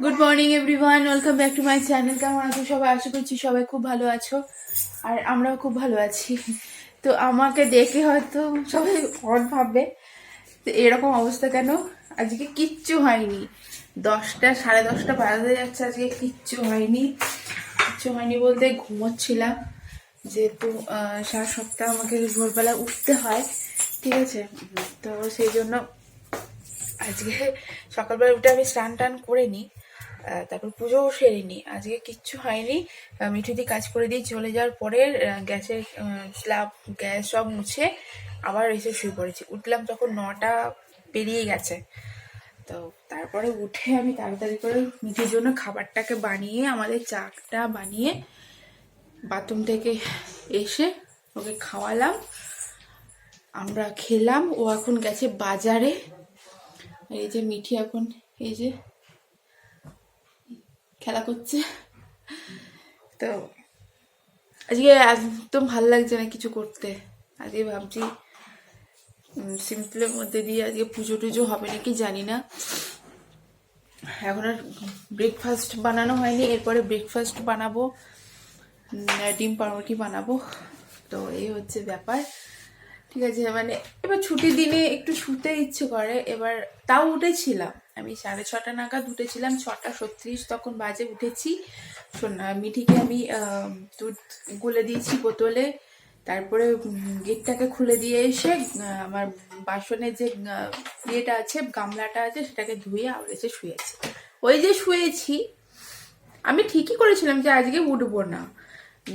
Good morning everyone, welcome back to my channel. কেমন আছো সবাই? আশা করছি সবাই খুব ভালো আছো, আর আমরাও খুব ভালো আছি। তো আমাকে দেখে হয়তো সবাই অড ভাববে তো এরকম অবস্থা কেন। আজকে কিচ্ছু হয়নি, 10টা 10:30 বাজতে যাচ্ছে, আজকে কিচ্ছু হয়নি। কিচ্ছু হয়নি বলতে ঘুমোচ্ছিলাম, যেহেতু সারা সপ্তাহ আমাকে ভোরবেলা উঠতে হয়, ঠিক আছে। তো সেই জন্য আজকে সকালবেলা উঠে আমি স্নান টান করে নিই, তারপর পুজোও সেরে নিই। আজকে কিচ্ছু হয়নি। মিঠুদি কাজ করে দিয়ে চলে যাওয়ার পরে গ্যাসের স্ল্যাব গ্যাস সব মুছে আবার এসে শুয়ে পড়েছি। উঠলাম তখন 9টা পেরিয়ে গেছে। তো তারপরে উঠে আমি তাড়াতাড়ি করে মিঠির জন্য খাবারটাকে বানিয়ে, আমাদের চাটা বানিয়ে বাথরুম থেকে এসে ওকে খাওয়ালাম, আমরা খেলাম। ও এখন গেছে বাজারে। এই যে মিঠি এখন এই যে খেলা করছে। তো আজকে একদম ভাল লাগছে না কিছু করতে। আজকে ভাবছি সিম্পলের মধ্যে দিয়ে আজকে পুজো টুজো হবে নাকি জানি না। এখন আর ব্রেকফাস্ট বানানো হয়নি, এরপরে ব্রেকফাস্ট বানাবো, ডিম পাউরুটি বানাবো। তো এই হচ্ছে ব্যাপার, ঠিক আছে। মানে এবার ছুটির দিনে একটু শুতে ইচ্ছে করে। এবার তাও উঠেছিলাম আমি 6:30 নাগাদ উঠেছিলাম, 6টা 36 তখন বাজে উঠেছি। মিঠিকে আমি দুধ গুলে দিয়েছি বোতলে, তারপরে গেটটাকে খুলে দিয়ে এসে আমার বাসনের যে ইয়েটা আছে, গামলাটা আছে, সেটাকে ধুয়ে আবার এসে শুয়েছি। ওই যে শুয়েছি, আমি ঠিকই করেছিলাম যে আজকে উঠবো না।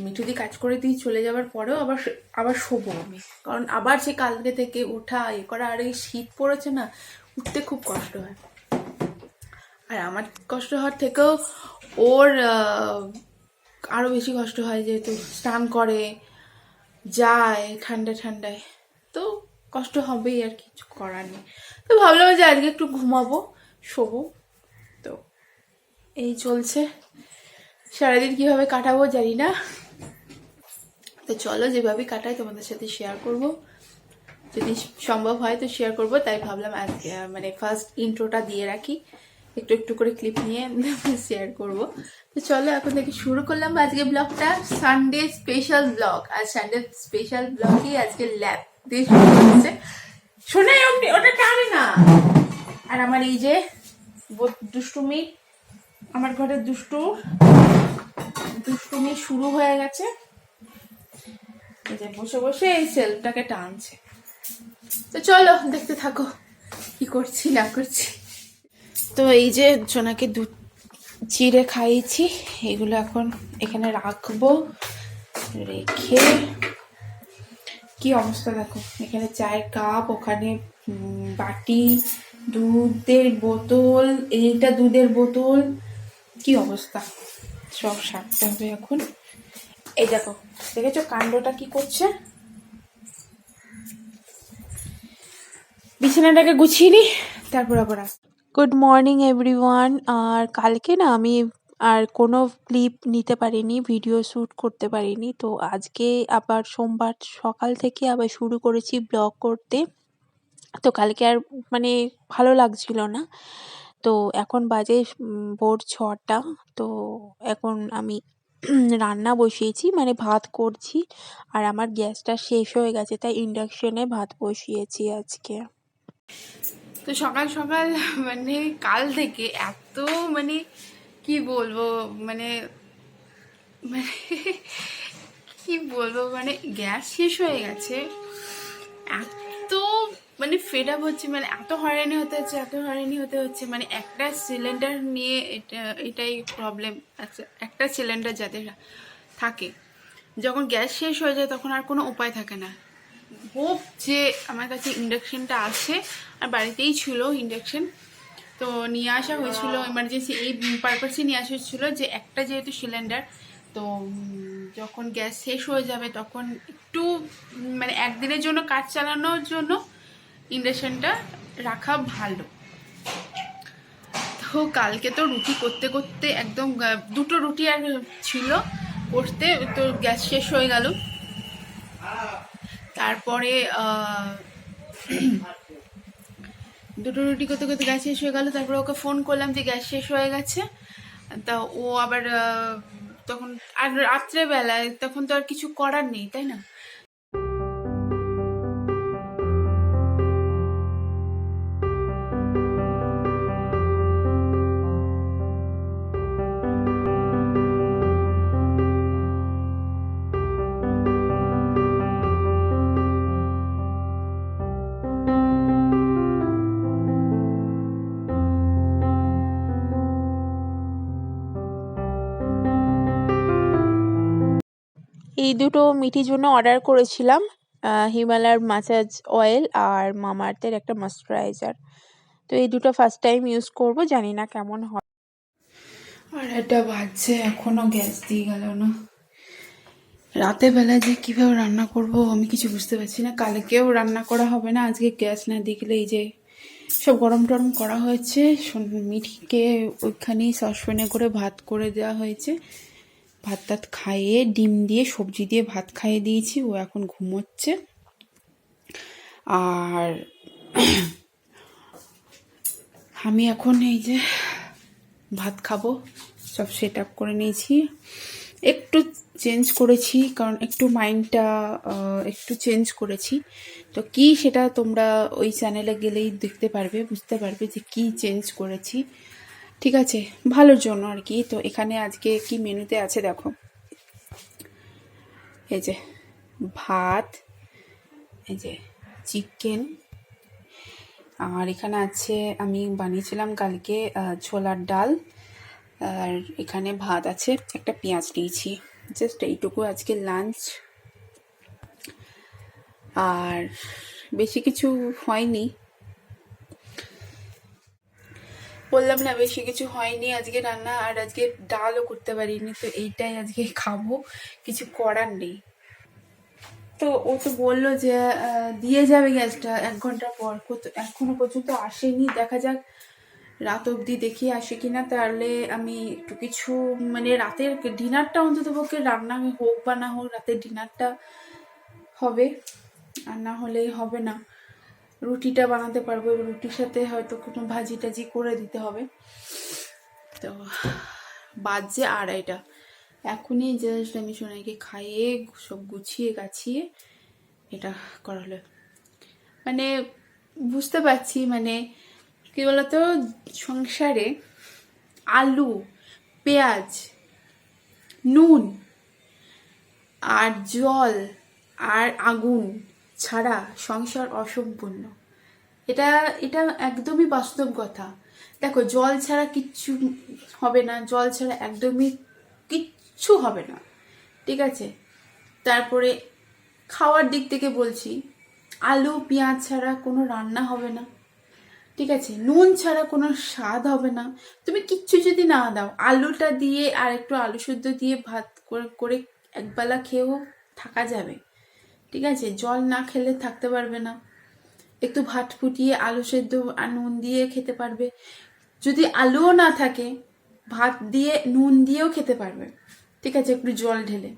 মিঠুদি কাজ করে দিয়ে চলে যাওয়ার পরেও আবার আবার শোবো আমি, কারণ আবার সে কালকে থেকে ওঠা এ করা, আর এই শীত পড়েছে না, উঠতে খুব কষ্ট হয়। আর আমার কষ্ট হওয়ার থেকেও ওর আরো বেশি কষ্ট হয়, যেহেতু স্নান করে যায় ঠান্ডায়, তো কষ্ট হবেই, আর কিছু করার নেই। তো ভাবলাম যে আজকে একটু ঘুমাবো, শোবো। তো এই চলছে, সারাদিন কিভাবে কাটাবো জানি না। তো চলো যেভাবে কাটাই তোমাদের সাথে শেয়ার করব, যদি সম্ভব হয় তো শেয়ার করব। তাই ভাবলাম আজকে মানে ফার্স্ট ইন্ট্রোটা দিয়ে রাখি, একটু একটু করে ক্লিপ নিয়ে শেয়ার করব। তো চলো এখন থেকে শুরু করলাম আজকে ব্লগটা, সানডে স্পেশাল ব্লগ। আর সানডে স্পেশাল ব্লগই আজকে ল্যাব দিয়ে শুরু হচ্ছে। শোনাই ওটা টানে না। আর আমার এই যে দুষ্টুমি, আমার ঘরের দুষ্টুমি শুরু হয়ে গেছে। বসে বসে এই সেলফটাকে টানছে। তো চলো দেখতে থাকো কি করছি না করছি। তো এই যে সোনাকে দুধ চিড়ে খাইয়েছি, এগুলো এখন এখানে রাখবো। রেখে কি অবস্থা দেখো, এখানে চায়ের কাপ, ওখানে বাটি, দুধের বোতল, এইটা দুধের বোতল, কি অবস্থা, সব সারতে হবে এখন। এই দেখো, দেখেছো কাণ্ডটা কি করছে। বিছানাটাকে গুছিয়ে নি, তারপর আবার গুড মর্নিং এভরিওয়ান। আর কালকে না আমি আর কোনো ক্লিপ নিতে পারিনি, ভিডিও শ্যুট করতে পারিনি। তো আজকে আবার সোমবার সকাল থেকে আবার শুরু করেছি ব্লগ করতে। তো কালকে আর মানে ভালো লাগছিল না। তো এখন বাজে ভোর 6টা। তো এখন আমি রান্না বসিয়েছি, মানে ভাত করছি। আর আমার গ্যাসটা শেষ হয়ে গেছে, তাই ইন্ডাকশনে ভাত বসিয়েছি আজকে। তো সকাল সকাল মানে কাল থেকে এত মানে কি বলবো, মানে মানে কি বলবো, মানে গ্যাস শেষ হয়ে গেছে, এত মানে ফেড আপ হচ্ছে, মানে এত হয়রানি হতে হচ্ছে। মানে একটা সিলিন্ডার নিয়ে এটাই প্রবলেম। আচ্ছা, একটা সিলিন্ডার যাদের থাকে, যখন গ্যাস শেষ হয়ে যায় তখন আর কোনো উপায় থাকে না। হোপ যে আমার কাছে ইন্ডাকশনটা আছে, আর বাড়িতেই ছিল ইন্ডাকশন, তো নিয়ে আসা হয়েছিল এমার্জেন্সি, এই পারপাসে নিয়ে আসা হয়েছিল যে একটা যেহেতু সিলিন্ডার, তো যখন গ্যাস শেষ হয়ে যাবে তখন একটু মানে একদিনের জন্য কাজ চালানোর জন্য ইন্ডাকশনটা রাখা ভালো। তো কালকে তো রুটি করতে করতে একদম 2টো রুটি আর ছিল করতে, তো গ্যাস শেষ হয়ে গেল। তারপরে দুটো রুটি করতে করতে গ্যাস শেষ হয়ে গেল। তারপরে ওকে ফোন করলাম যে গ্যাস শেষ হয়ে গেছে। তা ও আবার তখন আর রাত্রেবেলায় তখন তো আর কিছু করার নেই, তাই না? এই দুটো মিঠির জন্য অর্ডার করেছিলাম, হিমালয়ার মাসাজ অয়েল আর মামাআর্থের একটা ময়েশ্চারাইজার। তো এই দুটো ফার্স্ট টাইম ইউজ করব, জানি না কেমন হয়। আর এটা বাজছে এখনো গ্যাস দিয়ে গেল না। রাতের বেলা যে কিভাবে রান্না করব আমি কিছু বুঝতে পারছি না। কালকেও রান্না করা হবে না, আজকে গ্যাস না দেখলে এই যে সব গরম টরম করা হয়েছে। মিঠিকে ওইখানেই সসপ্যানে করে ভাত করে দেওয়া হয়েছে। ভাত টাত খাইয়ে ডিম দিয়ে সবজি দিয়ে ভাত খাইয়ে দিয়েছি, ও এখন ঘুমোচ্ছে। আর আমি এখন এই যে ভাত খাবো, সব সেট আপ করে নিয়েছি। একটু চেঞ্জ করেছি, কারণ একটু মাইন্ডটা একটু চেঞ্জ করেছি। তো কি সেটা তোমরা ওই চ্যানেলে গেলেই দেখতে পারবে, বুঝতে পারবে যে কি চেঞ্জ করেছি। ঠিক আছে, ভালোর জন্য আর কি। তো এখানে আজকে কি মেনুতে আছে দেখো, এই যে ভাত, এই যে চিকেন, আর এখানে আছে আমি বানিয়েছিলাম কালকে ছোলার ডাল, আর এখানে ভাত আছে, একটা পেঁয়াজ দিয়েছি। জাস্ট এইটুকু আজকে লাঞ্চ। আর বেশি কিছু হয়নি, বললাম না বেশি কিছু হয়নি আজকে রান্না। আর আজকে ডালও করতে পারিনি, তো এইটাই আজকে খাবো, কিছু করার নেই। তো ও তো বললো যে দিয়ে যাবে গ্যাসটা 1 ঘন্টা পর, এখনো পর্যন্ত আসেনি। দেখা যাক রাত অবধি দেখি আসে কিনা। তাহলে আমি একটু কিছু মানে রাতের ডিনারটা অন্তত পক্ষে রান্না হোক বা না হোক, রাতের ডিনারটা হবে। আর না হলে হবে না, রুটিটা বানাতে পারবো, রুটির সাথে হয়তো কোনো ভাজি টাজি করে দিতে হবে। তো বাজছে 2:30, এখনই জাস্ট আমি সোনাইকে খাইয়ে সব গুছিয়ে গাছিয়ে এটা করালো। মানে বুঝতে পারছি, মানে কি বলতো, সংসারে আলু, পেঁয়াজ, নুন আর জল আর আগুন ছাড়া সংসার অসম্পূর্ণ। এটা এটা একদমই বাস্তব কথা। দেখো, জল ছাড়া কিচ্ছু হবে না, জল ছাড়া একদমই কিচ্ছু হবে না, ঠিক আছে? তারপরে খাওয়ার দিক থেকে বলছি, আলু পেঁয়াজ ছাড়া কোনো রান্না হবে না, ঠিক আছে? নুন ছাড়া কোনো স্বাদ হবে না। তুমি কিচ্ছু যদি না দাও, আলুটা দিয়ে আর একটু আলু সেদ্ধ দিয়ে ভাত করে করে একবেলা খেয়েও থাকা যাবে, ঠিক আছে? জল না খেলে থাকতে পারবে না। একটু ভাত ফুটিয়ে আলু সেদ্ধ আর নুন দিয়ে খেতে পারবে। যদি আলুও না থাকে, ভাত দিয়ে নুন দিয়েও খেতে পারবে, ঠিক আছে, একটু জল ঢেলে।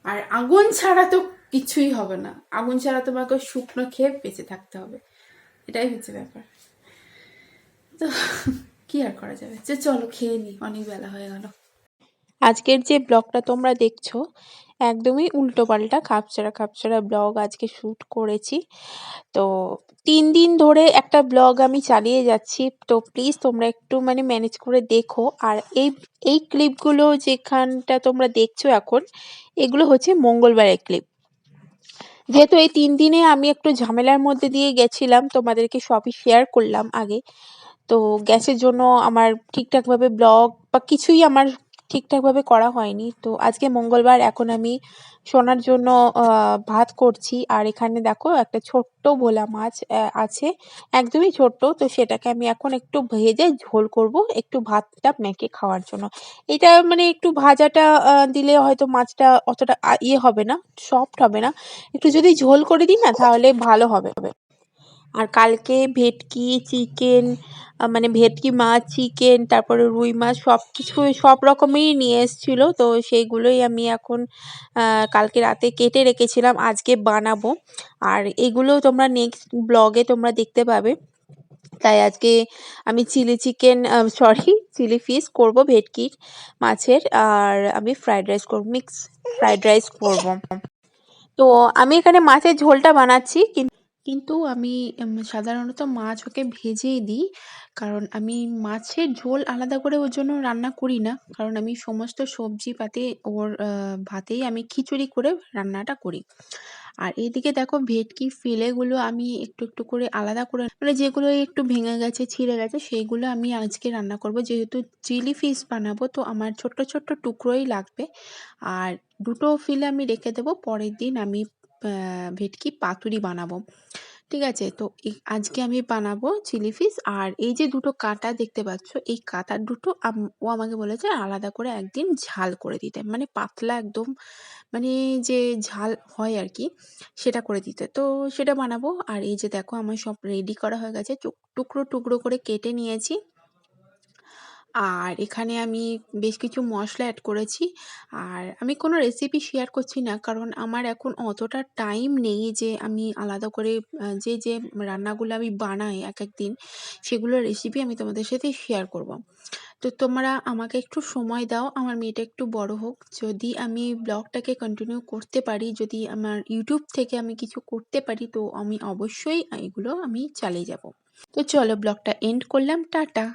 আর আগুন ছাড়া তো কিছুই হবে না, আগুন ছাড়া তোমাকে শুকনো খেয়ে বেঁচে থাকতে হবে, এটাই হচ্ছে ব্যাপার। তো কি আর করা যাবে, যে চলো খেয়ে নি, অনেক বেলা হয়ে গেল। আজকের যে ব্লগটা তোমরা দেখছো একদমই উল্টোপাল্টা খাপছাড়া খাপছাড়া ব্লগ আজকে শ্যুট করেছি। তো 3 দিন ধরে একটা ব্লগ আমি চালিয়ে যাচ্ছি, তো প্লিজ তোমরা একটু মানে ম্যানেজ করে দেখো। আর এই ক্লিপগুলো যেখানটা তোমরা দেখছো এখন, এগুলো হচ্ছে মঙ্গলবারের ক্লিপ। যেহেতু এই 3 দিনে আমি একটু ঝামেলার মধ্যে দিয়ে গেছিলাম, তোমাদেরকে সবই শেয়ার করলাম আগে। তো গ্যাসের জন্য আমার ঠিকঠাকভাবে ব্লগ বা কিছুই আমার ঠিকঠাকভাবে করা হয়নি। তো আজকে মঙ্গলবার, এখন আমি সোনার জন্য ভাত করছি। আর এখানে দেখো একটা ছোট্ট ভোলা মাছ আছে, একদমই ছোট্ট। তো সেটাকে আমি এখন একটু ভেজে ঝোল করব, একটু ভাতটা মেখে খাওয়ার জন্য। এটা মানে একটু ভাজাটা দিলে হয়তো মাছটা অতটা ইয়ে হবে না, সফট হবে না। একটু যদি ঝোল করে দিই না তাহলে ভালো হবে। আর কালকে ভেটকি চিকেন, মানে ভেটকি মাছ, চিকেন, তারপরে রুই মাছ সব কিছুই সব রকমেরই নিয়ে এসেছিল। তো সেইগুলোই আমি এখন কালকে রাতে কেটে রেখেছিলাম, আজকে বানাবো। আর এগুলো তোমরা নেক্সট ব্লগে তোমরা দেখতে পাবে। তাই আজকে আমি চিলি ফিশ করবো ভেটকির মাছের, আর আমি ফ্রাইড রাইস করবো, মিক্স ফ্রাইড রাইস করবো। তো আমি এখানে মাছের ঝোলটা বানাচ্ছি, কিন্তু আমি সাধারণত মাছ ওকে ভেজেই দিই, কারণ আমি মাছের ঝোল আলাদা করে ওর জন্য রান্না করি না, কারণ আমি সমস্ত সবজি পাতি ওর ভাতেই আমি খিচুড়ি করে রান্নাটা করি। আর এইদিকে দেখো ভেটকি ফিলেগুলো আমি একটু একটু করে আলাদা করে, মানে যেগুলো একটু ভেঙে গেছে ছিঁড়ে গেছে সেইগুলো আমি আজকে রান্না করব, যেহেতু চিলি ফিশ বানাবো তো আমার ছোট্ট ছোট্ট টুকরোই লাগবে। আর দুটো ফিলে আমি রেখে দেবো, পরের দিন আমি ভেটকি পাতুরি বানাবো। ঠিক আছে, তো আজকে আমি বানাবো চিলি ফিশ। আর এই যে দুটো কাঁটা দেখতে পাচ্ছ, এই কাঁটার দুটো ও আমাকে বলেছে আলাদা করে একদিন ঝাল করে দিতে, মানে পাতলা একদম, মানে যে ঝাল হয় আর কি, সেটা করে দিতে। তো সেটা বানাবো। আর এই যে দেখো আমার সব রেডি করা হয়ে গেছে, টুকরো টুকরো করে কেটে নিয়েছি। আর এখানে আমি বেশ কিছু মশলা অ্যাড করেছি। আর আমি কোনো রেসিপি শেয়ার করছি না, কারণ আমার এখন অতটা টাইম নেই যে আমি আলাদা করে যে রান্নাগুলো আমি বানাই এক এক দিন, সেগুলোর রেসিপি আমি তোমাদের সাথে শেয়ার করব। তো তোমরা আমাকে একটু সময় দাও, আমার মেয়েটা একটু বড় হোক, যদি আমি ব্লগটাকে কন্টিনিউ করতে পারি, যদি আমার ইউটিউব থেকে আমি কিছু করতে পারি, তো আমি অবশ্যই এগুলো আমি চালিয়ে যাব। তো চলো ব্লগটা এন্ড করলাম, টাটা।